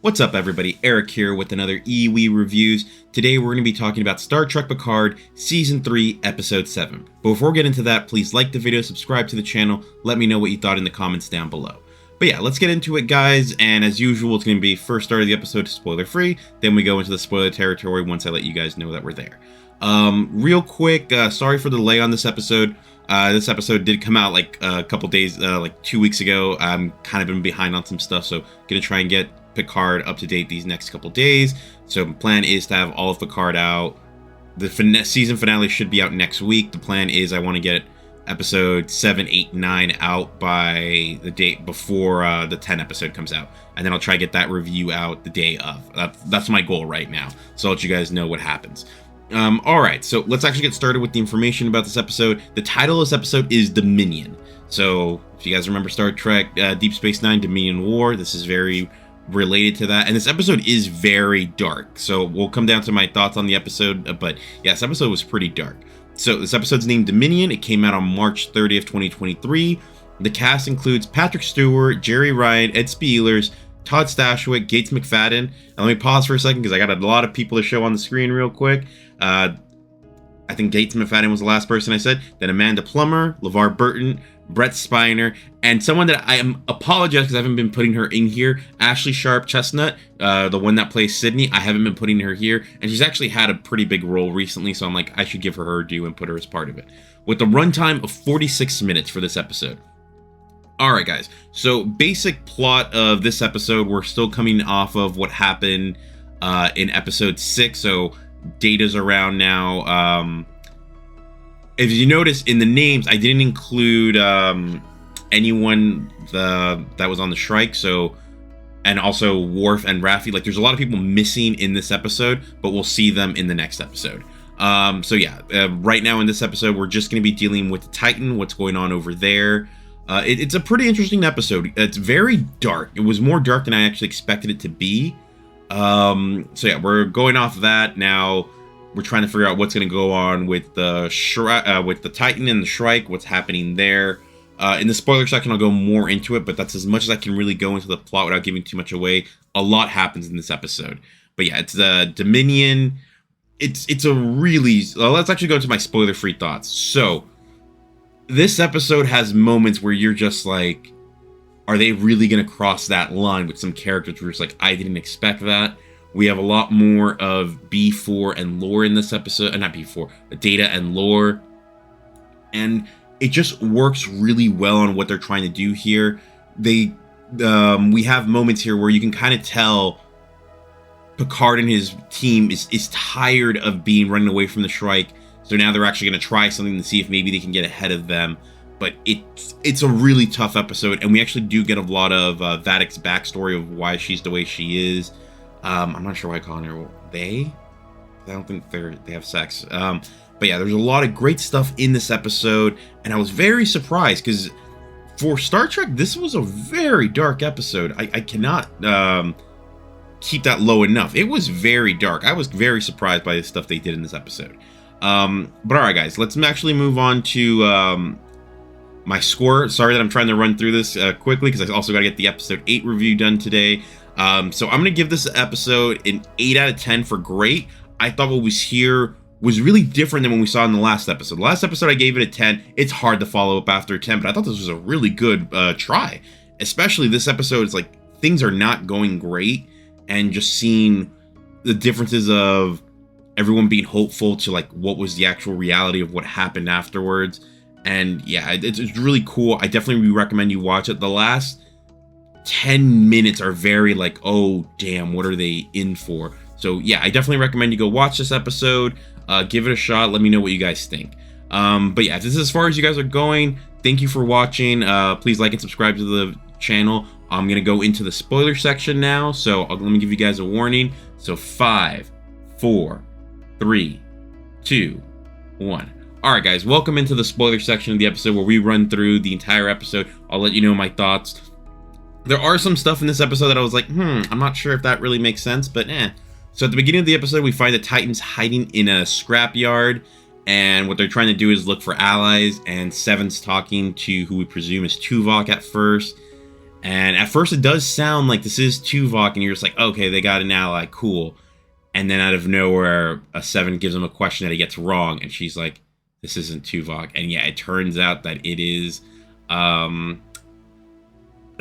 What's up everybody, Eric here with another EWE Reviews. Today we're going to be talking about Star Trek Picard Season 3, Episode 7. But before we get into that, please like the video, subscribe to the channel, let me know what you thought in the comments down below. But yeah, let's get into it guys, and as usual it's going to be first start of the episode spoiler free, then we go into the spoiler territory once I let you guys know that we're there. Real quick, sorry for the delay on this episode. This episode did come out like a couple days, like 2 weeks ago. I'm kind of been behind on some stuff, so gonna try and get Picard up to date these next couple days. So plan is to have all of Picard out. The season finale should be out next week. The plan is I want to get episode 7, 8, 9 out by the date before the 10 episode comes out, and then I'll try to get that review out the day of. That's my goal right now, so I'll let you guys know what happens. Alright, so let's actually get started with the information about this episode. The title of this episode is Dominion. So if you guys remember Star Trek Deep Space Nine, Dominion War, this is very related to that, and this episode is very dark, so we'll come down to my thoughts on the episode, but yeah, this episode was pretty dark. So this episode's named Dominion. It came out on March 30th, 2023. The cast includes Patrick Stewart, Jerry Ryan, Ed Spielers, Todd Stashwick, Gates McFadden. Now, let me pause for a second because I got a lot of people to show on the screen real quick. I think Gates McFadden was the last person I said. Then Amanda Plummer, LeVar Burton, Brett Spiner, and someone that I am apologize because I haven't been putting her in here, Ashley Sharp Chestnut, the one that plays Sydney. I haven't been putting her here, and she's actually had a pretty big role recently, so I'm like, I should give her due and put her as part of it. With a runtime of 46 minutes for this episode. Alright guys, so basic plot of this episode, we're still coming off of what happened in episode 6, so Data's around now. If you notice in the names, I didn't include anyone that was on the strike, so, and also Worf and Raffi. Like, there's a lot of people missing in this episode, but we'll see them in the next episode. So yeah, right now in this episode, we're just going to be dealing with the Titan, what's going on over there. It's a pretty interesting episode. It's very dark. It was more dark than I actually expected it to be. So yeah, we're going off of that now. We're trying to figure out what's going to go on with the Titan and the Shrike, what's happening there. In the spoiler section, I'll go more into it, but that's as much as I can really go into the plot without giving too much away. A lot happens in this episode. But yeah, it's the Dominion. It's a really... let's actually go into my spoiler-free thoughts. So, this episode has moments where you're just like, are they really going to cross that line with some characters where it's like, I didn't expect that. We have a lot more of B4 and Lore in this episode. Not B4, Data and Lore. And it just works really well on what they're trying to do here. We have moments here where you can kind of tell Picard and his team is tired of running away from the Shrike. So now they're actually going to try something to see if maybe they can get ahead of them. But it's a really tough episode. And we actually do get a lot of Vadic's backstory of why she's the way she is. I'm not sure why I call her they. I don't think they have sex. But yeah, there's a lot of great stuff in this episode, and I was very surprised because for Star Trek, this was a very dark episode. I cannot keep that low enough. It was very dark. I was very surprised by the stuff they did in this episode. But all right, guys, let's actually move on to my score. Sorry that I'm trying to run through this quickly because I also got to get the episode 8 review done today. So I'm going to give this episode an 8 out of 10 for great. I thought what was here was really different than when we saw in the last episode. The last episode I gave it a 10. It's hard to follow up after a 10, but I thought this was a really good try. Especially this episode, it's like things are not going great, and just seeing the differences of everyone being hopeful to like what was the actual reality of what happened afterwards. And yeah, it's really cool. I definitely recommend you watch it. The last 10 minutes are very like, oh damn, what are they in for? So yeah, I definitely recommend you go watch this episode, give it a shot, let me know what you guys think. But yeah, if this is as far as you guys are going, thank you for watching. Please like and subscribe to the channel. I'm gonna go into the spoiler section now, so let me give you guys a warning. So 5, 4, 3, 2, 1. Alright guys, welcome into the spoiler section of the episode where we run through the entire episode. I'll let you know my thoughts. There are some stuff in this episode that I was like, I'm not sure if that really makes sense, but So at the beginning of the episode, we find the Titans hiding in a scrapyard, and what they're trying to do is look for allies, and Seven's talking to who we presume is Tuvok at first, And at first it does sound like this is Tuvok, and you're just like, okay, they got an ally, cool. And then out of nowhere, a 7 gives him a question that he gets wrong, and she's like, this isn't Tuvok. And yeah, it turns out that it is a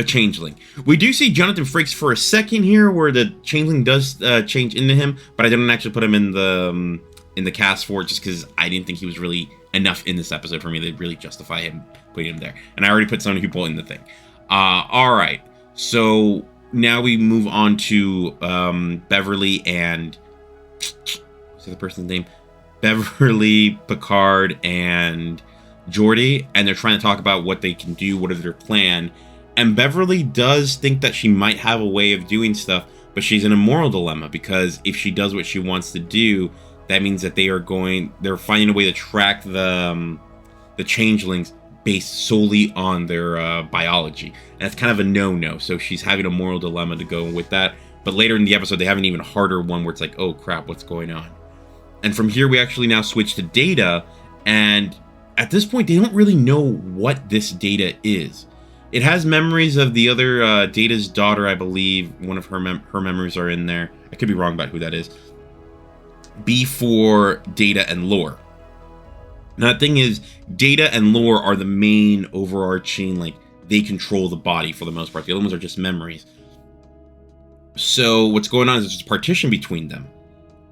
changeling. We do see Jonathan Frakes for a second here, where the changeling does change into him, but I didn't actually put him in the cast for it, just because I didn't think he was really enough in this episode for me to really justify him putting him there. And I already put so many people in the thing. All right, so now we move on to Beverly and what's the person's name? Beverly, Picard, and Geordi, and they're trying to talk about what they can do, what is their plan. And Beverly does think that she might have a way of doing stuff, but she's in a moral dilemma, because if she does what she wants to do, that means that they're finding a way to track the changelings based solely on their biology. And that's kind of a no-no. So she's having a moral dilemma to go with that. But later in the episode, they have an even harder one where it's like, oh crap, what's going on? And from here, we actually now switch to Data. And at this point, they don't really know what this Data is. It has memories of the other Data's daughter, I believe. One of her memories are in there. I could be wrong about who that is. Before Data and Lore. Now, the thing is, Data and Lore are the main overarching, like, they control the body for the most part. The other ones are just memories. So what's going on is there's a partition between them.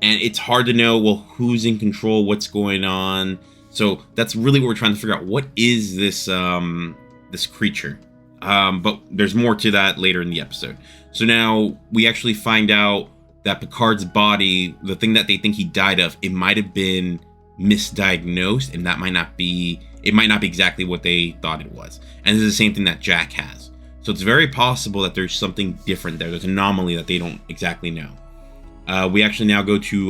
And it's hard to know, well, who's in control, what's going on. So that's really what we're trying to figure out. What is this this creature? But there's more to that later in the episode. So now we actually find out that Picard's body, the thing that they think he died of, it might have been misdiagnosed, and that might not be exactly what they thought it was. And this is the same thing that Jack has. So it's very possible that there's something different there. There's an anomaly that they don't exactly know. We actually now go to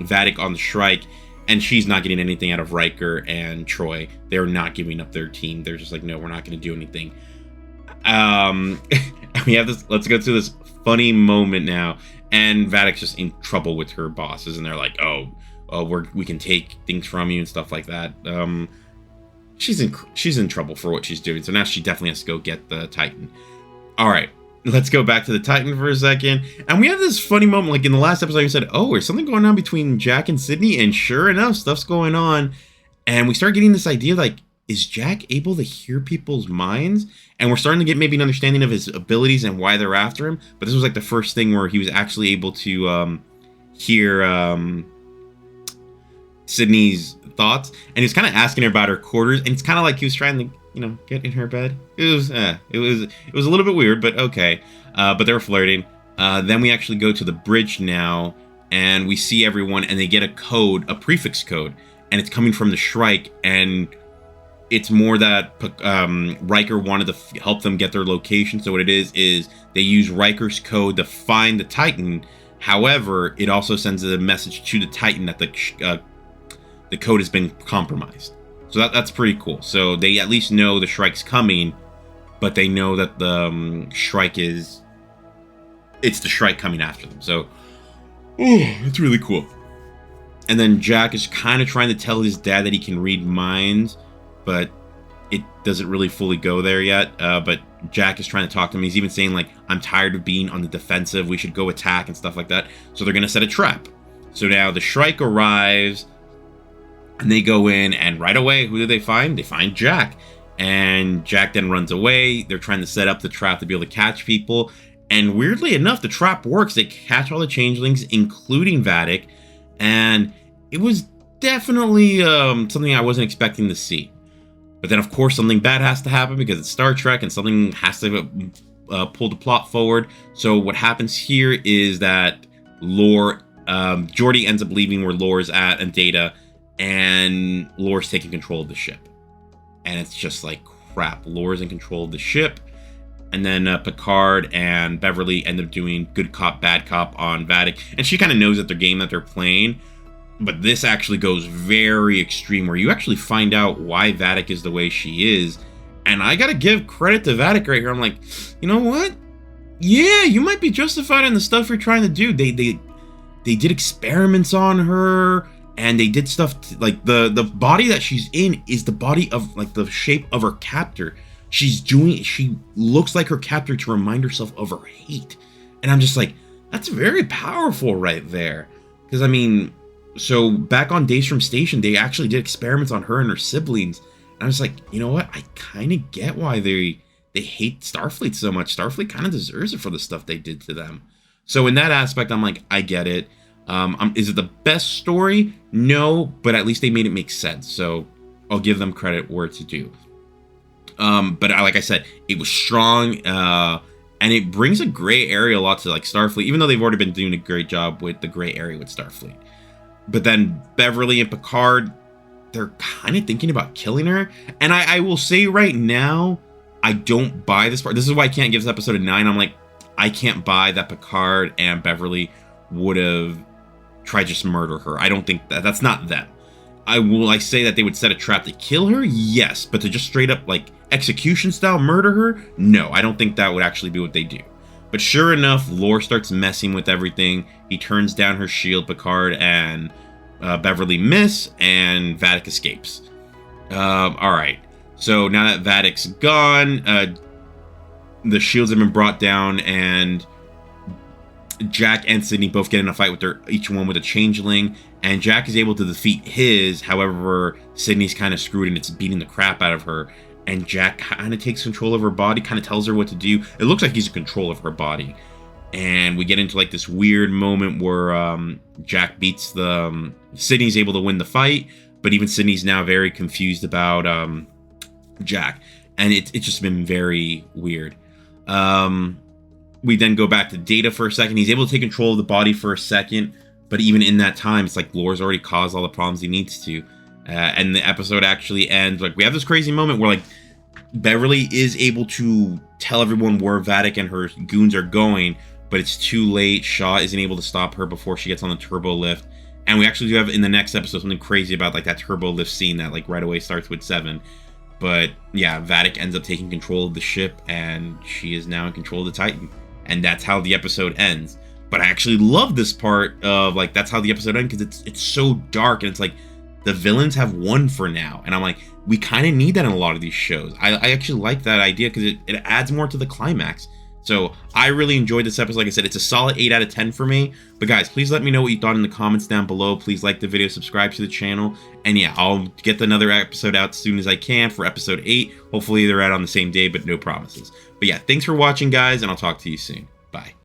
Vadic on the Shrike, and she's not getting anything out of Riker and Troy. They're not giving up their team. They're just like, no, we're not going to do anything. We have this. Let's go to this funny moment now, and Vadic's just in trouble with her bosses, and they're like, oh, we can take things from you and stuff like that. She's in trouble for what she's doing, so now she definitely has to go get the Titan. All right, let's go back to the Titan for a second, and we have this funny moment. Like in the last episode, we said, "Oh, there's something going on between Jack and Sydney," and sure enough, stuff's going on, and we start getting this idea like, is Jack able to hear people's minds? And we're starting to get maybe an understanding of his abilities and why they're after him. But this was like the first thing where he was actually able to hear Sydney's thoughts, and he was kind of asking her about her quarters, and it's kind of like he was trying to, get in her bed. It was a little bit weird, but okay. But they were flirting. Then we actually go to the bridge now, and we see everyone, and they get a code, a prefix code, and it's coming from the Shrike, and it's more that Riker wanted to help them get their location. So what it is they use Riker's code to find the Titan. However, it also sends a message to the Titan that the code has been compromised. So that's pretty cool. So they at least know the Shrike's coming, but they know that the Shrike it's the Shrike coming after them. So, it's really cool. And then Jack is kind of trying to tell his dad that he can read minds, but it doesn't really fully go there yet. But Jack is trying to talk to him. He's even saying, like, I'm tired of being on the defensive. We should go attack and stuff like that. So they're going to set a trap. So now the Shrike arrives, and they go in, and right away, who do they find? They find Jack. And Jack then runs away. They're trying to set up the trap to be able to catch people. And weirdly enough, the trap works. They catch all the changelings, including Vadic. And it was definitely something I wasn't expecting to see. But then, of course, something bad has to happen because it's Star Trek, and something has to pull the plot forward. So what happens here is that Geordi ends up leaving where Lore's at and Data, and Lore's taking control of the ship. And it's just like, crap, Lore's in control of the ship. And then Picard and Beverly end up doing good cop, bad cop on Vadic. And she kind of knows that their game that they're playing. But this actually goes very extreme, where you actually find out why Vadic is the way she is. And I gotta give credit to Vadic right here. I'm like, you know what? Yeah, you might be justified in the stuff you're trying to do. They did experiments on her, and they did stuff like the body that she's in is the body of, like, the shape of her captor. she looks like her captor to remind herself of her hate. And I'm just like, that's very powerful right there. Because I mean, so back on Daystrom Station, they actually did experiments on her and her siblings. And I was like, you know what? I kind of get why they hate Starfleet so much. Starfleet kind of deserves it for the stuff they did to them. So in that aspect, I'm like, I get it. Is it the best story? No, but at least they made it make sense. So I'll give them credit where it's due. But like I said, it was strong, and it brings a gray area a lot to like Starfleet, even though they've already been doing a great job with the gray area with Starfleet. But then Beverly and Picard, they're kind of thinking about killing her. And I will say right now, I don't buy this part. This is why I can't give this episode a 9. I'm like, I can't buy that Picard and Beverly would have tried to just murder her. I don't think that's not them. I say that they would set a trap to kill her? Yes, but to just straight up like execution style murder her? No, I don't think that would actually be what they do. But sure enough, Lore starts messing with everything. He turns down her shield. Picard and Beverly miss, and Vadic escapes. Alright, so now that Vadic's gone, the shields have been brought down, and Jack and Sydney both get in a fight with each one with a changeling, and Jack is able to defeat his. However, Sydney's kind of screwed and it's beating the crap out of her, and Jack kind of takes control of her body, kind of tells her what to do. It looks like he's in control of her body, and we get into like this weird moment where Jack beats Sydney's able to win the fight, but even Sydney's now very confused about Jack, and it's just been very weird. We then go back to Data for a second. He's able to take control of the body for a second, but even in that time, it's like Lore's already caused all the problems he needs to. And the episode actually ends, like, we have this crazy moment where, like, Beverly is able to tell everyone where Vadic and her goons are going, but it's too late. Shaw isn't able to stop her before she gets on the turbo lift. And we actually do have in the next episode something crazy about, like, that turbo lift scene that, like, right away starts with 7. But, yeah, Vadic ends up taking control of the ship, and she is now in control of the Titan. And that's how the episode ends. But I actually love this part of, like, that's how the episode ends, because it's so dark, and it's like, the villains have won for now. And I'm like, we kind of need that in a lot of these shows. I actually like that idea, because it adds more to the climax. So I really enjoyed this episode. Like I said, it's a solid 8 out of 10 for me. But guys, please let me know what you thought in the comments down below. Please like the video, subscribe to the channel. And yeah, I'll get another episode out as soon as I can for episode 8. Hopefully they're out on the same day, but no promises. But yeah, thanks for watching, guys, and I'll talk to you soon. Bye.